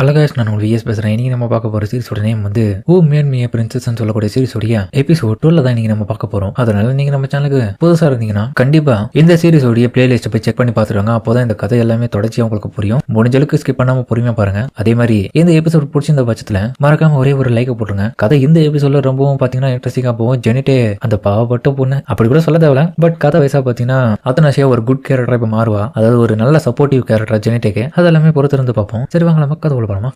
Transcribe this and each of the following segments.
அழகாஷ் நான் உங்கள் விஎஸ் பேசுகிறேன். இன்றைக்கி நம்ம பார்க்க போகிற சீரிஸோட நேம் வந்து ஹூ மேட் மீ எ பிரின்சஸ்ன்னு சொல்லக்கூடிய சீரிஸோடைய எபிசோட் 12 தான் இன்றைக்கி நம்ம பார்க்க போகிறோம். அதனால நீங்கள் நம்ம சேனலுக்கு புதுசாக இருந்தீங்கன்னா கண்டிப்பாக இந்த சீரிஸோடைய பிளேலிஸ்ட்டை போய் செக் பண்ணி பார்த்துருவாங்க. அப்போ தான் இந்த கதை எல்லாமே தொடர்ச்சியாக உங்களுக்கு புரியும். முடிஞ்சளவுக்கு ஸ்கிப் பண்ணாமல் பொறுமையாக பாருங்க. அதே மாதிரி இந்த எபிசோட் பிடிச்சிருந்த பட்சத்தில் மறக்காம ஒரே ஒரு லைக்கை போட்டுருங்க. கதை இந்த எபிசோட்ல ரொம்பவும் பார்த்தீங்கன்னா இன்ட்ரெஸ்டிங்காக போகும். ஜெனிட்டே அந்த பாவப்பட்ட பொண்ணு அப்படி கூட சொல்ல தேவையில்ல. பட் கதை வயசாக பார்த்தீங்கன்னா அத்தனாஷியா ஒரு குட் கேரக்டராக இப்போ மாறுவா. அதாவது ஒரு நல்ல சப்போர்ட்டிவ் கேரக்டர் ஜெனிட்டேக்கு. அதெல்லாமே பொறுத்திருந்து பார்ப்போம். சரி வாங்க நம்ம கதை போலாமா.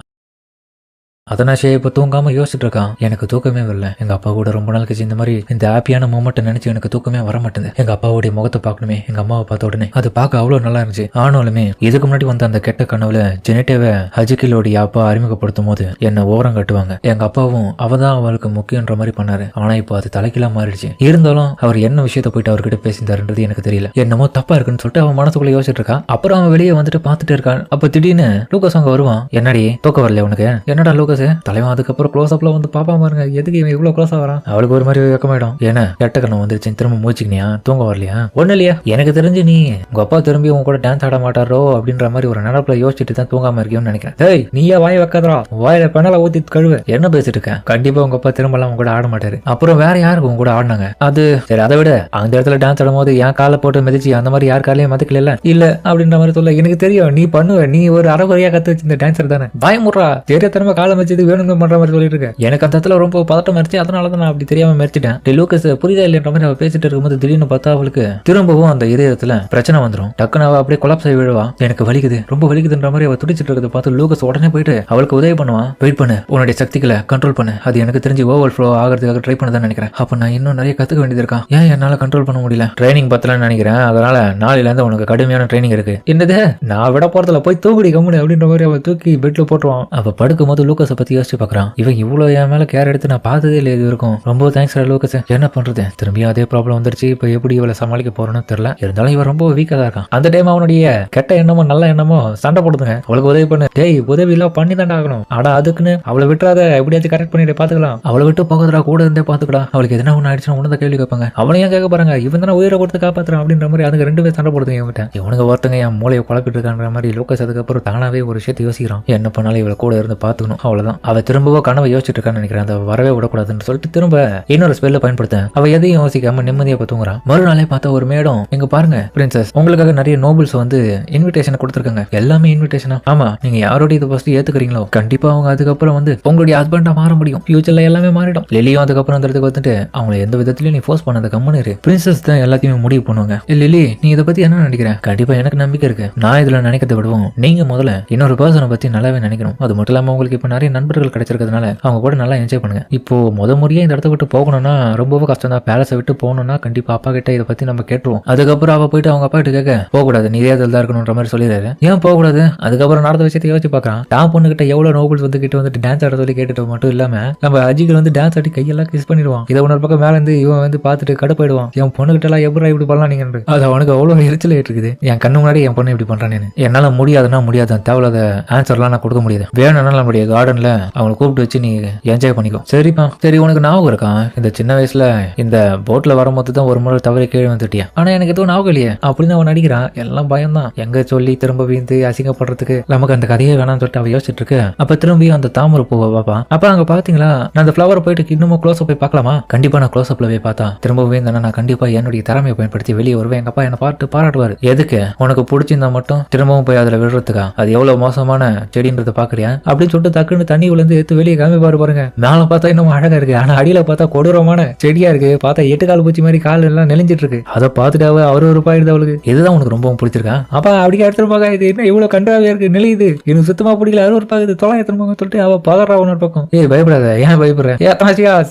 அதனாஷே இப்போ தூங்காம யோசிச்சுட்டு இருக்கான். எனக்கு தூக்கமே வரல. எங்க அப்பா கூட ரொம்ப நாள் கழிச்சு இந்த மாதிரி இந்த ஹாப்பியான மூமெண்ட் நினைச்சு எனக்கு தூக்கமே வர மாட்டேங்குது. எங்க அப்பாவுடைய முகத்தை பார்க்கணுமே. எங்க அம்மாவை பார்த்த உடனே அது பார்க்க அவ்வளவு நல்லா இருந்துச்சு. ஆனாலுமே இதுக்கு முன்னாடி வந்த அந்த கெட்ட கனவுல ஜெனிட்டேவை ஹஜிகிலோடைய அப்பா அறிமுகப்படுத்தும் போது என்ன ஓரம் கட்டுவாங்க. எங்க அப்பாவும் அவதான் அவளுக்கு முக்கியன்ற மாதிரி பண்ணாரு. ஆனா இப்போ அது தலைக்கெல்லாம் மாறிடுச்சு. இருந்தாலும் அவர் என்ன விஷயத்த போயிட்டு அவர்கிட்ட பேசியிருந்தாருன்றது எனக்கு தெரியல. என்னமோ தப்பா இருக்குன்னு சொல்லிட்டு அவன் மனசுக்குள்ள யோசிச்சுட்டு இருக்கான். அப்புறம் அவன் வெளியே வந்துட்டு பார்த்துட்டு இருக்கான். அப்ப திடீர்னு லூகாஸ் அங்க வருவான். என்னடி தூக்கம் வரல உனக்கு? என்னடா லூகாஸ் தலைவன் அதுக்கப்புறம் க்ளோஸ் அப்ல வந்து பாப்பா பாருங்க. எதுக்கு இவன் இவ்வளவு க்ளோஸா வரான்? அவளுக்கு ஒரு மாதிரி வெக்கமாயிடும். ஏன்னா கெட்ட கண்ணம் வந்துருச்சு. திரும்ப மூச்சுக்கினியா? தூங்க வரலையா? ஒண்ணு இல்லையா? எனக்கு தெரிஞ்சு நீ உங்க அப்பா திரும்பி உங்க கூட டான்ஸ் ஆட மாட்டாரோ அப்படின்ற மாதிரி ஒரு நினைப்புல யோசிச்சுட்டு தான் தூங்காம இருக்கியோன்னு நினைக்கிறேன். ஏய் நீயே வாய் வைக்காதரா? வாயில பெண்ணால ஊத்தி கழுவு. என்ன பேசிட்டு இருக்கேன்? கண்டிப்பா உங்க அப்பா திரும்ப எல்லாம் உங்க கூட ஆட மாட்டாரு. அப்புறம் வேற யாருக்கு உங்க கூட ஆடினாங்க? அது சரி, அதை விட அந்த இடத்துல டான்ஸ் ஆடும் போது என் காலை போட்டு மிதிச்சு அந்த மாதிரி யார் காலையும் மதிக்கல இல்ல அப்படின்ற மாதிரி சொல்ல. எனக்கு தெரியும் நீ பண்ணுவ. நீ ஒரு அறகுறையா கத்து வச்சு இந்த டான்ஸர் தானே. பயமுறா தெரிய திரும்ப காலை வச்சது வேணுங்க பண்ற மாதிரி சொல்லிட்டு இருக்கேன். எனக்கு அந்த இடத்துல ரொம்ப பதட்டம் மறைச்சு அதனாலதான் நான் அப்படி தெரியாம மறைச்சிட்டேன். லூகாஸ் புரியுதா இல்லைன்ற மாதிரி அவ பேசிட்டு இருக்கும்போது திடீர்னு பார்த்தா அவளுக்கு திரும்பவும் அந்த இதயத்துல பிரச்சனை வந்துடும். டக்குனு அவ அப்படியே கொலாப்ஸ் ஆகி விழுவா. எனக்கு வலிக்குது, ரொம்ப வலிக்குதுன்ற மாதிரி அவ துடிச்சிட்டு இருக்கிறத பார்த்து லூகாஸ் உடனே போயிட்டு அவளுக்கு உதவி பண்ணுவான். வெயிட் பண்ணு, உன்னுடைய சக்திகளை கண்ட்ரோல் பண்ணு. அது எனக்கு தெரிஞ்சு ஓவர் ஃப்ளோ ஆகிறதுக்காக ட்ரை பண்ணதான் நினைக்கிறேன். அப்ப நான் இன்னும் நிறைய கத்துக்க வேண்டியது இருக்கா. ஏன் என்னால கண்ட்ரோல் பண்ண முடியல? ட்ரைனிங் பத்தலன்னு நினைக்கிறேன். அதனால நாளையில இருந்து உனக்கு கடுமையான ட்ரைனிங் இருக்கு. என்னது நான் விட போறதுல போய் தூக்குடி கம்முனு அப்படின்ற மாதிரி அவ தூக்கி பெட்ல போட்டுருவான். அவ படுக்கும் போது லூகாஸை பத்தி யோசிச்சு பாக்குறான். இவன் இவ்வளவு என் மேல கேர் எடுத்து நான் பார்த்ததே இல்லை இது இருக்கும். ரொம்ப தேங்க்ஸ் லூகாஸ். என்ன பண்றது, திரும்பி அதே ப்ராப்ளம் வந்துருச்சு. இப்ப எப்படி இவளை சமாளிக்க போறோம்னு தெரியல. இருந்தாலும் இவன் ரொம்ப வீக்கா தான் இருக்கான். அந்த டைம் அவனுடைய கெட்ட எண்ணமோ நல்ல எண்ணமோ சண்டை போடுதுங்க. அவளுக்கு உதவி பண்ணு. டேய் உதவி எல்லாம் பண்ணி தான் ஆகணும். ஆனா அதுக்குன்னு அவளை விட்டுறாத, எப்படியாச்சும் கரெக்ட் பண்ணிட்டு பாத்துக்கலாம். அவளை விட்டு போகிறா கூட இருந்தே பாத்துக்கலாம். அவளுக்கு எதனா ஒண்ணு ஆயிடுச்சுன்னா உனதான் கேள்வி கேட்பாங்க. அவனையும் கேட்க பாருங்க. இவன் தானே உயிரை கொடுத்து காப்பாத்துறான் அப்படின்ற மாதிரி அதுக்கு ரெண்டு பேர் சண்டை போடுதுங்க. இவன்கிட்ட இவனுக்கு ஒருத்தங்க என் மூளையை குழப்பிட்டு இருக்கான்ற மாதிரி லூகாஸ் அதுக்கப்புறம் தானாவே ஒரு விஷயத்தை யோசிக்கிறான். என்ன பண்ணாலும் இவளை கூட இருந்து பாத்துக்கணும். அவ்வளவுதான். அவ திரும்பவும் கனவை யோசிச்சுட்டு இருக்கான்னு நினைக்கிறேன். அந்த வரவே விடக்கூடாதுன்னு சொல்லிட்டு திரும்ப இன்னொரு ஸ்பெல்ல பயன்படுத்த அவ எதையும் யோசிக்காம நிம்மதியா தூங்குறான். மறுநாளே பார்த்தா ஒரு மேடம், எங்க பாருங்க பிரின்சஸ், உங்களுக்காக நிறைய நோபல்ஸ் வந்து இன்விடேஷன் கொடுத்துருக்காங்க. எல்லாமே இன்விடேஷனா? ஆமா, நீங்க யாரோட இதை ஃபர்ஸ்ட் ஏத்துக்கிறீங்களோ கண்டிப்பா அவங்க அதுக்கப்புறம் வந்து உங்களுடைய ஹஸ்பண்டா மாற முடியும். ஃபியூச்சர்ல எல்லாமே மாறிடும். லிலியும் அதுக்கப்புறம் அந்த இடத்துக்கு வந்துட்டு அவங்களை எந்த விதத்திலயும் நீ ஃபோர்ஸ் பண்ணாத, கம்முனு இரு. பிரின்சஸ் தான் எல்லாத்தையுமே முடிவு பண்ணுவாங்க. லிலி நீ இதை பத்தி என்ன நினைக்கிற? கண்டிப்பா எனக்கு நம்பிக்கை இருக்கு. நான் இதுல நினைக்கிறத விடுவோம் நீங்க முதல்ல இன்னொரு பர்சனை பத்தி நல்லாவே நினைக்கணும். அது மட்டும் இல்லாம உங்களுக்கு இப்ப நிறைய நண்பர்கள் கிடைச்சிருக்கிறதுனால அவங்க கூட நல்லா என்ஜாய் பண்ணுங்க. இப்போ முறையா இந்த இடத்த விட்டு போகணும்னா ரொம்பவே கஷ்டம் தான். பேலஸை விட்டு போகணும்னா கண்டிப்பா அப்பா கிட்ட இதை பத்தி நம்ம கேட்டுருவோம். அதுக்கப்புறம் அவ போயிட்டு அவங்க அப்பா கிட்ட கேட்க போகக்கூடாது, நீரே அதில் தான் இருக்கணும்ன்ற மாதிரி சொல்லிடுறாரு. ஏன் போகக்கூடாது? அதுக்கப்புறம் நடந்த விஷயத்தை யோசிச்சு பார்க்கலாம். டாப் பொண்ணு கிட்ட எவ்வளவு நோபல்ஸ் வந்து கிட்ட வந்துட்டு டான்ஸ் ஆட சொல்லி கேட்டுட்டு மட்டும் இல்லாம நம்ம அஜிகள் வந்து டான்ஸ் ஆடி கையெல்லாம் கிஸ் பண்ணிடுவான். இதை உணர் பக்கம் மேல இருந்து இவன் வந்து பார்த்துட்டு கடுப்பாயிடுவான். என் பொண்ணு கிட்ட எல்லாம் எப்படி இப்படி பண்ணலாம் நீங்க? அது அவனுக்கு அவ்வளவு எரிச்சல் இருக்குது. என் கண்ணு முன்னாடி என் பொண்ணு இப்படி பண்றானு. என்னால முடியாதுன்னா முடியாது. தேவையில்லாத ஆன்சர்லாம் நான் கொடுக்க முடியாது. வேணும்னா நம்மளுடைய கார்டன்ல அவங்களை கூப்பிட்டு வச்சு நீ என்ஜாய் பண்ணிக்கோ. சரிப்பா. சரி உனக்கு ஞாபகம் இருக்கா இந்த சின்ன வயசுல இந்த போட்ல வரும்போது தான் ஒரு முறை தவறி கீழே வந்துட்டியா? ஆனா எனக்கு எதுவும் ஞாபகம் இல்லையே அப்படின்னு அவன் நடிக்கிறான். எல்லாம் பயம் தான். எங்க சொல்லி திரும்ப வீந்து அசிங்கப்படுறதுக்கு நமக்கு அந்த கதையே வேணாம்னு சொல்லிட்டு அவ யோசிச்சுட்டு இருக்கு. அப்ப திரும்பி அந்த தாமரை பூவை பாப்பா. அப்ப அங்க பாத்தீங்களா நான் அந்த ஃபிளவர் போயிட்டு இன்னமும் க்ளோஸ் போய் பார்க்கலாமா? கண்டிப்பா நான் க்ளோஸ் அப்ல போய் பார்த்தா திரும்ப வீந்தா நான் கண்டிப்பா என்னுடைய திறமையை பயன்படுத்தி வெளியே வருவேன். எங்க அப்பா என்ன பார்த்து பாராட்டுவாரு. எதுக்கு? உனக்கு பிடிச்சிருந்தா மட்டும் திரும்பவும் போய் அதுல விடுறதுக்கா? அது எவ்வளவு மோசமான செடின்றத பாக்குறியா அப்படின்னு சொல்லிட்டு டக்குன்னு தண்ணி விழுந்து எடுத்து வெளியே காமி பாருங்க. மேல பார்த்தா இன்னும் அழகா இருக்கு. ஆனா அடியில பார்த்தா கொடூரமான செடியா இருக்கு. பார்த்தா 8 கால் பூச்சி மாதிரி கால் எல்லாம் நெளிஞ்சிட்டு இருக்கு. அதை பார்த்துட்டு அவரு ரூபாயிடுது அவளுக்கு. இதுதான் உனக்கு ரொம்ப பிடிச்சிருக்கா? அப்பா அப்படியே எடுத்துட்டு போக. இது என்ன இவ்வளவு கண்டாவே இருக்கு, நெளியுது, எனக்கு சுத்தமா பிடிக்கல. 60 ரூபாய் 900 சொல்லிட்டு அவ பதறா ஒரு பக்கம். பயப்படாத, ஏன் பயப்படுற?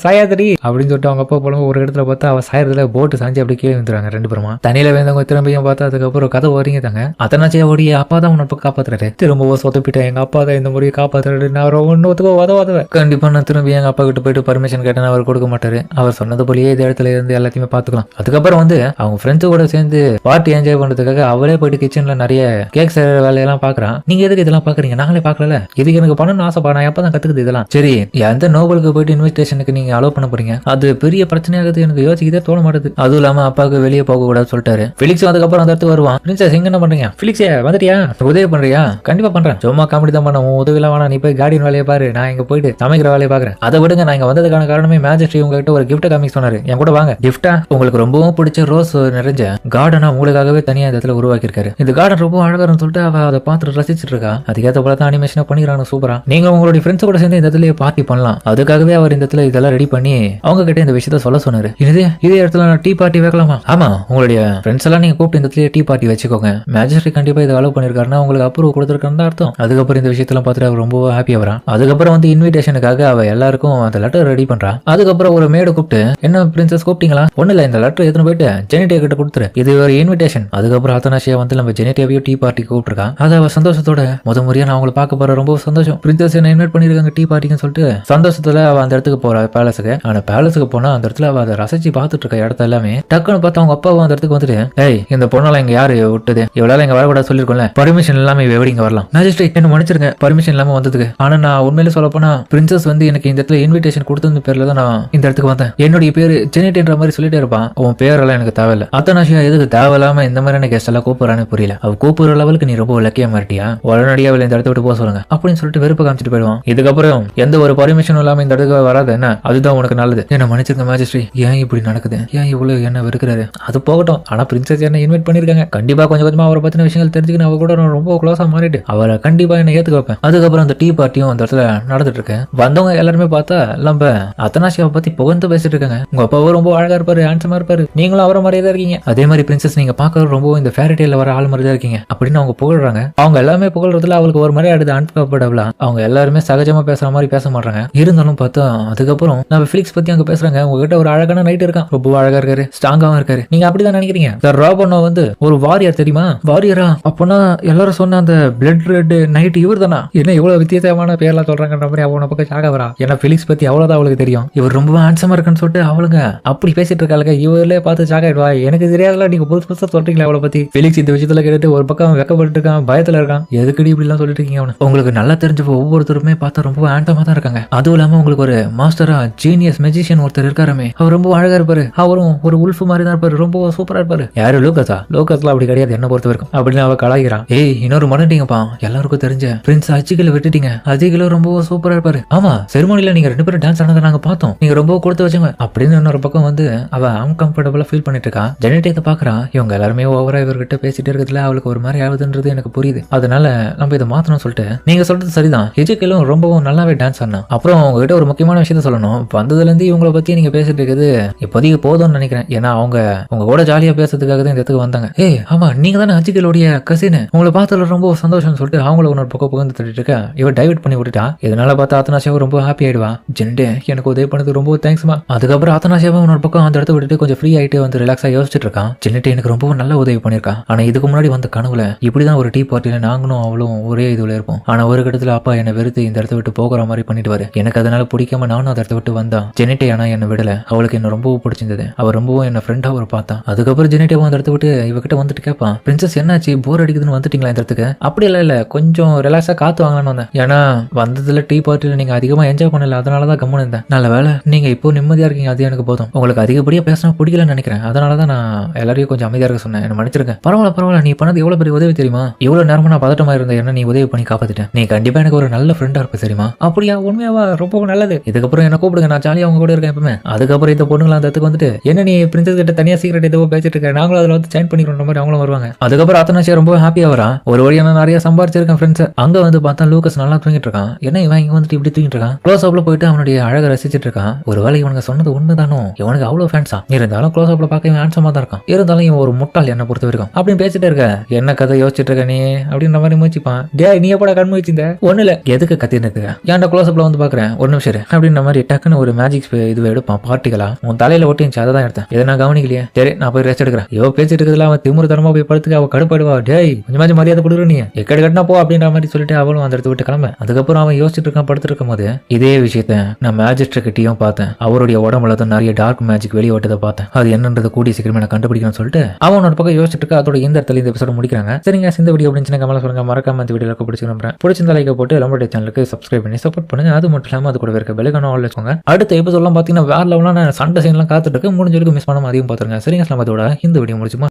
சாயாதடி அப்படின்னு சொல்லிட்டு அவங்க அப்பா போல ஒரு இடத்துல பார்த்தா அவ சாயறதுல போட்டு சாஞ்சி அப்படி கீழே வந்துறாங்க ரெண்டு பேருமா. தண்ணியில வேந்தவங்க திரும்பியும் பார்த்தா அதுக்கப்புறம் கதை ஓடிங்க தாங்க. அத்தனாச்சியா ஓடிய அப்பா தான் உன்னை காப்பாத்துறாரு. திரும்பவும் சொதப்பிட்டேன். எங்க அப்பா தான் இந்த முறையை காப்பாத்துறாரு. நான் ஒன்னுத்துக்கோ உதவாதவ. கண்டிப்பா நான் திரும்பி எங்க அப்பா கிட்ட போயிட்டு பர்மிஷன் கேட்டேன், அவர் கொடுக்க மாட்டாரு. அவர் சொன்னது போலயே இந்த இடத்துல இருந்து எல்லாத்தையுமே பாத்துக்கலாம். அதுக்கப்புறம் வந்து அவங்க ஃப்ரெண்ட்ஸ் கூட சேர்ந்து பார்ட்டி என்ஜாய் பண்றதுக்காக அவளே போயிட்டு கிச்சன்ல நிறைய கேக் செய்யற வேலையெல்லாம் பாக்குறான். நீங்க எதுக்கு இதெல்லாம் பாக்குறீங்க, நாங்களே பாக்கல, இதுக்கு எனக்கு பண்ணணும்னு ஆசைப்பா, நான் எப்பதான் கத்துக்குது இதெல்லாம். சரி, எந்த நோபலுக்கு போயிட்டு இன்விடேஷனுக்கு நீங்க அலோவ் பண்ண போறீங்க, அது பெரிய பிரச்சனையாகுது, எனக்கு யோசிக்கதே தோண மாட்டேது. அதுவும் இல்லாம அப்பாவுக்கு வெளியே போக கூடாது சொல்லிட்டாரு. பிலிக்ஸ் அதுக்கப்புறம் அந்த இடத்துக்கு வருவான். பிரின்சஸ் இங்க என்ன பண்றீங்க, பிலிக்ஸே வந்துட்டியா, உதவி பண்றியா? கண்டிப்பா பண்றேன், சும்மா காமெடி தான் பண்ண, உன் உதவி எல்லாம் வேணா, நீ போய் கார்டியன் வேலையை பாரு, நான் இங்க போயிட்டு சமைக்கிற வேலையை பாக்குறேன். அதை விடுங்க, நான் இங்க வந்ததுக்கான காரணமே மேஜிஸ்ட்ரி உங்ககிட்ட ஒரு கிஃப்ட் காமிக்க சொன்னாரு, என் கூட வாங்க. கிஃப்டா? உங்களுக்கு ரொம்பவும் பிடிச்ச ரோஸ் நிறைஞ்ச கார்டனா உங்களுக்காகவே தனியா இந்த இடத்துல உருவாக்கியிருக்காரு. இந்த கார்டன் ரொம்ப அழகான்னு சொல்லிட்டு அவ அதை பார்த்து ரசிச்சிட்டு இருக்கா. அதுக்கேற்ற போல தான் அனிமேஷனா பண்ணிக்கிறாங்க சூப்பரா. நீங்க உங்களுடைய ஃப்ரெண்ட்ஸ் கூட சேர்ந்து இந்த இடத்துல பார்ட்டி பண்ணலாம். அதுக்காகவே அவர் இந்த இடத்துல இதெல்லாம் ரெடி பண்ணி அவங்க கிட்ட இந்த விஷயத்த சொல்ல சொன்னாரு. இதே இடத்துல நான் டீ பார்ட்டி வைக்கலாமா? ஆமா, உங்களுடைய ஃப்ரெண்ட்ஸ் எல்லாம் நீங்க கூப்பிட்டு இந்த இடத்துல டீ பார்ட்டி வச்சுக்கோங்க. மேஜிஸ்ட்ரி கண்டிப்பா இதை அலோவ் பண்ணிருக்காருன்னா உங்களுக்கு அப்ரூவ் கொடுத்துருக்கான்னு அர்த்தம். அதுக்கப்புறம் இந்த விஷயத்தெல்லாம் பார்த்துட்டு அவர் ரொம்ப ஹாப்பியா வரா. அதுக்கப்புறம் வந்து இன்விடேஷனுக்காக அவ எல்லாருக்கும் அந்த லெட்டர் ரெடி பண்றா. அதுக்கப்புறம் ஒரு மேடு கூப்பிட்டு, என்ன பிரின்சஸ் கூப்பிட்டீங்களா? ஒண்ணு இல்ல, இந்த லெட்டர் எடுத்துன்னு போயிட்டு ஜெனிட்டியா கிட்ட கொடுத்துரு, இது ஒரு இன்விடேஷன். அதுக்கப்புறம் அத்தனாஷியா வந்து நம்ம ஜெனிட்டியாவையும் டீ பார்ட்டி கூப்பிட்டுருக்கா. அதை அவ சந்தோஷத்தோட முறையா நான் அவங்களை பார்க்க போற, ரொம்ப சந்தோஷம், பிரின்சஸ் என்ன இன்வைட் பண்ணிருக்காங்க டீ பார்ட்டின்னு சொல்லிட்டு சந்தோஷத்துல அவ அந்த இடத்துக்கு போறா பேலஸுக்கு. ஆனா பேலஸுக்கு போனா அந்த இடத்துல அவ அதை ரசிச்சு பார்த்துட்டு இருக்க இடத்த எல்லாமே டக்குன்னு பார்த்து அவங்க அப்பாவும் அந்த இடத்துக்கு வந்துட்டு, ஏய் இந்த பொண்ணெல்லாம் இங்க யாரு விட்டது, இவளால இங்க வரக்கூடாது சொல்லிருக்கோம்ல, பர்மிஷன் இல்லாம எப்படி இங்க வரலாம்? மேஜிஸ்ட்ரேட் என்ன மன்னிச்சிருங்க, பர்மிஷன் இல்லாம வந்ததுக்கு. ஆனா நான் உண்மையிலே சொல்ல போனா பிரின்சஸ் வந்து எனக்கு இந்த இடத்துல இன்விடேஷன் கொடுத்தது பேர்ல தான் நான் இந்த இடத்துக்கு வந்தேன். என்னுடைய பேரு ஜெனிட்ன்ற மாதிரி சொல்லிட்டே இருப்பான். உன் பேரெல்லாம் எனக்கு தேவையில்ல. அத்தனாஷியா எதுக்கு தேவையில்லாம இந்த மாதிரியான கெஸ்ட் எல்லாம் கூப்பிடுறான்னு புரியல. அவ கூப்பிடுற லெவலுக்கு நீ ரொம்ப லக்கியா மாட்டியா, உடனடியா இந்த இடத்த விட்டு போக சொல்லுங்க அப்படின்னு சொல்லிட்டு வெறுப்பு காமிச்சிட்டு போயிடுவான். இதுக்கப்புறம் எந்த ஒரு பர்மிஷனும் இல்லாம இந்த இடத்துக்கு வராது, என்ன அதுதான் உனக்கு நல்லது. என்ன மன்னிச்சிருங்க மேஜிஸ்ட்ரி, ஏன் இப்படி நடக்குது, ஏன் இவ்வளவு என்ன வெறுக்கிறாரு? அது போகட்டும், ஆனா பிரின்சஸ் என்ன இன்வைட் பண்ணிருக்காங்க, கண்டிப்பா கொஞ்சம் கொஞ்சமா அவரை பத்தின விஷயங்கள் தெரிஞ்சுக்கணும். அவ கூட ரொம்ப க்ளோஸா மாறிட்டு அவரை கண்டிப்பா என்ன ஏத்துக்க வைப்பேன். அதுக்கப்புறம் அந்த டீ பார்ட்டியும் அந்த இடத்துல நடந்துட்டு இருக்கு. வந்தவங்க எல்லாருமே பார்த்தா நம்ம அத்தனாஷியாவை பத்தி புகழ்ந்து பேசிட்டு இருக்காங்க. உங்க அப்பாவும் ரொம்ப அழகா இருப்பாரு, ஹேண்ட்ஸமா இருப்பாரு, நீங்களும் அவரை மாதிரியே தான் இருக்கீங்க. அதே மாதிரி பிரின்சஸ் நீங்க பாக்குறது ரொம்ப இந்த ஃபேரிடேல வர ஆள் மாதிரி தான் இருக்கீங்க அப்படின்னு அவங்க புகழ்றாங்க. அவங்க எல்லாமே புகழ்றதுல அவளுக்கு ஒரு மாதிரி அடுத்து அன்கம்ஃபர்டபுளா, அவங்க எல்லாருமே சகஜமா பேசுற மாதிரி பேச மாட்டாங்க. இருந்தாலும் பார்த்தா அதுக்கப்புறம் நம்ம பிலிக்ஸ் பத்தி அங்க பேசுறாங்க. உங்ககிட்ட ஒரு அழகான நைட் இருக்கான், ரொம்ப அழகா இருக்காரு, ஸ்ட்ராங்காவும் இருக்காரு, நீங்க அப்படிதான் நினைக்கிறீங்க. ராபர்னோ வந்து ஒரு வாரியர் தெரியுமா? வாரியரா? அப்பனா எல்லாரும் சொன்ன அந்த பிளட் ரெட் நைட் இவர் தானா? என்ன இவ்வளவு வித்தியாசமான பேர்லாம் சொல்றாங்கன்ற மாதிரி அவன பக்கம் சாக வரா. ஏன்னா பிலிக்ஸ் பத்தி அவ்வளவுதான் அவளுக்கு தெரியும். இவர் ரொம்ப ஹேண்ட்ஸமா இருக்குன்னு சொல்லிட்டு அவளுங்க அப்படி பேசிட்டு இருக்காளுங்க. இவர்களே பார்த்து சாக ஆயிடுவா. எனக்கு தெரியாதுல, நீங்க புதுசு புதுசா சொல்றீங்களா அவளை பத்தி? பிலிக்ஸ் இந்த விஷயத்துல கேட்டு ஒரு பக்கம் வெக்கப்பட்டு இருக்கான், பயத்துல இருக்கான். எதுக்கடி இப்படி எல்லாம் சொல்லிட்டு இருக்கீங்க? அவனு உங்களுக்கு நல்லா தெரிஞ்ச ஒவ்வொருத்தருமே பார்த்தா ரொம்ப ஹேண்ட்ஸமா தான் இருக்காங்க. அதுவும் இல்லாம உங்களுக்கு ஒரு மாஸ்டரா ஜீனியஸ் மெஜிஷியன் ஒருத்தர் இருக்காருமே, அவர் ரொம்ப அழகா இருப்பாரு, அவரும் ஒரு உல்ஃப் மாதிரி தான் இருப்பாரு, ரொம்ப சூப்பரா இருப்பாரு. யாரு? லூக்கஸா? லூக்கஸ்லாம் அப்படி கிடையாது என்ன பொறுத்த வரைக்கும் அப்படின்னு அவ கலாய்கிறான். ஏய் இன்னொரு மறந்துட்டீங்கப்பா, எல்லாருக்கும் தெரிஞ்ச பிரின்ஸ் அஜிகில விட்டுட்டீங்க. அஜிகில ரொம்ப சூப்பரா இருப்பாரு. ஆமா, செரிமோனில நீங்க 2 பேரும் டான்ஸ் ஆனதை நாங்க பார்த்தோம், நீங்க ரொம்ப கொடுத்து வச்சவங்க அப்படின்னு இன்னொரு பக்கம் வந்து அவ அன்கம்ஃபர்டபுளா ஃபீல் பண்ணிட்டு இருக்கா. ஜெனடியத்தை பாக்குறா. இவங்க எல்லாருமே ஓவரா இவர்கிட்ட பேசிட்டு இருக்கிறதுல அவளுக்கு ஒரு மாதிரி ஆகுதுன்றது எனக்கு புரியுது. அதனால நம்ம இதை மாத்தணும் சொல்லிட்டு, நீங்க சொல்றது சரிதான், எஜிக்கலும் ரொம்பவும் நல்லாவே டான்ஸ் ஆனா. அப்புறம் உங்ககிட்ட ஒரு முக்கியமான விஷயத்த சொல்லணும். வந்ததுல இருந்து இவங்களை பத்தி நீங்க பேசிட்டு இருக்குது இப்போதைக்கு போதும்னு நினைக்கிறேன். ஏன்னா அவங்க உங்க கூட ஜாலியா பேசுறதுக்காக தான் இந்த இடத்துக்கு வந்தாங்க. ஏய் ஆமா, நீங்க தானே அஜிக்கலுடைய கசின், உங்களை பார்த்ததுல ரொம்ப சந்தோஷம்னு சொல்லிட்டு அவங்கள ஒரு பக்கம் புகழ்ந்து தட்டிட்டு இருக்க. இவ டைவர்ட் பண்ணி விட்டுட்டா. இதனால பார்த்தா அத்தனாஷாவும் ரொம்ப ஹாப்பி ஆயிடுவா. ஜென்டே எனக்கு உதவி பண்ணது ரொம்ப தேங்க்ஸ்மா. அதுக்கப்புறம் அத்தனாஷாவும் இன்னொரு பக்கம் அந்த இடத்த விட்டுட்டு கொஞ்சம் ஃப்ரீ ஆயிட்டு வந்து ரிலாக்ஸா யோசிச்சுட்டு இருக்கான். ஜென்டே எனக்கு ரொம்ப நல்ல உதவி பண்ணிருக்கான். ஆனா இதுக்கு முன்னாடி வந்த கனவுல இப்படிதான் ஒரு டீ பார்ட்டியில நாங்களும் அவளும் ஒரே இதுல இருப்போம். ஆனா ஒரு கட்டத்துல அப்பா என்னை வெறுத்து இந்த இடத்த விட்டு போகிற மாதிரி பண்ணிட்டு வாரு. எனக்கு அதனால பிடிக்காம நானும் அந்த இடத்த விட்டு வந்தான். ஜெனிட்டே ஆனா என்ன விடல. அவளுக்கு என்ன ரொம்பவும் பிடிச்சிருந்தது. அவ ரொம்பவும் என்ன ஃப்ரெண்டா ஒரு பார்த்தான். அதுக்கப்புறம் ஜெனிட்டே அந்த இடத்த விட்டு இவகிட்ட வந்துட்டு கேட்பான், பிரின்சஸ் என்னாச்சு, போர் அடிக்குதுன்னு வந்துட்டீங்களா இந்த இடத்துக்கு? அப்படி இல்ல கொஞ்சம் ரிலாக்ஸா காத்து வாங்கலாம்னு வந்தேன். ஏன்னா வந்ததுல டீ பார்ட்டியில நீங்க அதிகமா என்ஜாய் பண்ணல, அதனாலதான் கம்முன்னு இருந்தேன். நல்ல வேலை நீங்க இப்போ நிம்மதியா இருக்கீங்க, அது எனக்கு போதும். உங்களுக்கு அதிகப்படியா பேசினா பிடிக்கலன்னு நினைக்கிறேன். அதனாலதான் நான் எல்லாரையும் கொஞ்சம் அமைதியா இருக்க சொன்னேன். என்ன மன்னிச்சிருங்க. பரவாயில்ல, நீ பண்ணது எவ்வளவு பெரிய உதவி தெரியுமா? இவ்வளவு நேரமா நான் பதட்டமா இருந்தேன், என்ன நீ உதவி பண்ணி காப்பாத்திட்டேன். நீ கண்டிப்பா எனக்கு ஒரு நல்ல ஃப்ரெண்டா இருப்ப தெரியுமா? அப்படியா? உண்மையாவா? ரொம்ப நல்லது. இதுக்கப்புறம் என்ன கூப்பிடுங்க, நான் ஜாலியா அவங்க கூட இருக்கேன் எப்பவுமே. அதுக்கப்புறம் இந்த பொண்ணுங்களா அந்த இடத்துக்கு வந்துட்டு, என்ன நீ பிரின்சஸ் கிட்ட தனியா சீக்கிரட் ஏதோ பேசிட்டு இருக்க, நாங்களும் அதுல வந்து ஜாயின் பண்ணிக்கிறோம் மாதிரி அவங்களும் வருவாங்க. அதுக்கப்புறம் அத்தனாச்சியா ரொம்ப ஹாப்பியா வரா. ஒரு வழியா நான் நிறைய சம்பாரிச்சிருக்கேன் ஃப்ரெண்ட்ஸ். அங்க வந்து பார்த்தா லூக்கஸ் நல்லா தூங்கிட்டு இருக்கான். என்ன இவன் இங்க வந்துட்டு இப்படி தூங்கிட்டு இருக்கான்? க்ளோஸ் அப்ல போயிட்டு அவனுடைய அழகை ரசிச்சிட்டு இருக்கான். ஒருவேளை இவனுக்கு சொன்னது உண்மைதானோ? இவனுக்கு அவ்வளவு ஃபேன்ஸா? இருந்தாலும் க்ளோஸ் அப்ல பார்க்க இவன் ஹேண்ட்ஸமா தான் இருக்கான். இருந்தாலும் இவன் ஒரு முட்டாள் என்ன பொறுத்த வரைக்கும் அப்படின்னு பேசிட்டு இருக்க. என்ன கதை யோசிச்சுட்டு இருக்க நீ அப்படின்ற மாதிரி முயற்சிப்பான். டே நீ எப்படா கண் முயற்சிந்த? ஒண்ணு இல்ல, எதுக்கு கத்திட்டு ஏன்டா க்ளோஸ் அப்ல வந்து பாக்குறேன், ஒரு நிமிஷம் அப்படின்ற மாதிரி டக்குன்னு ஒரு மேஜிக் இது எடுப்பான். பார்ட்டிகளா உன் தலையில ஒட்டிச்சு, அதை தான் எடுத்தேன். இதை நான் கவனிக்கலையே. சரி நான் போய் ரெஸ்ட் எடுக்கிறேன். இவ பேசிட்டு இருக்கிறதுல அவன் திமுரு தரமா போய் படுத்துக்க. அவ கடுப்பாடுவா. டேய் கொஞ்சமாச்சும் மரியாதை கொடுக்குற, நீ எக்கடி கட்டினா போ அப்படின்ற மாதிரி சொல்லிட்டு அவளும் அந்த இடத்த விட்டு கிளம்ப. அதுக்கப்புறம் அதுக்கப்புறம் அவன் யோசிச்சுட்டு இருக்கான் படுத்துட்டு இருக்கும் போது இதே விஷயத்த நான் மேஜிஸ்ட்ரேட் கிட்டயும் பார்த்தேன். அவருடைய உடம்புல தான் நிறைய டார்க் மேஜிக் வெளியே விட்டதை பார்த்தேன். அது என்னன்றது கூடிய சீக்கிரமே நான் கண்டுபிடிக்கணும்னு சொல்லிட்டு அவனோட பக்கம் யோசிச்சுட்டு இருக்க. அதோட இந்த இடத்துல இந்த எபிசோட முடிக்கிறாங்க. சரிங்க, இந்த வீடியோ அப்படின்னு கமெண்ட்ல சொல்லுங்க. மறக்காம இந்த வீடியோக்கு பிடிச்சிருந்தா லைக் போட்டு லம்படி சேனலுக்கு சப்ஸ்கிரைப் பண்ணி சப்போர்ட் பண்ணுங்க. அது மட்டும் இல்லாம அது கூட இருக்க பெல் ஐகானை ஆல் வச்சுக்கோங்க. அடுத்த எபிசோட்லாம் பாத்தீங்கன்னா வேற லெவலான சண்டை சீன்லாம் காத்துட்டு இருக்கு. முடிஞ்ச வரைக்கும் மிஸ் பண்ணாம அதையும் பாத்துருங்க. சரிங்க, அதோட இந்த வீடியோ முடிச்சுமா.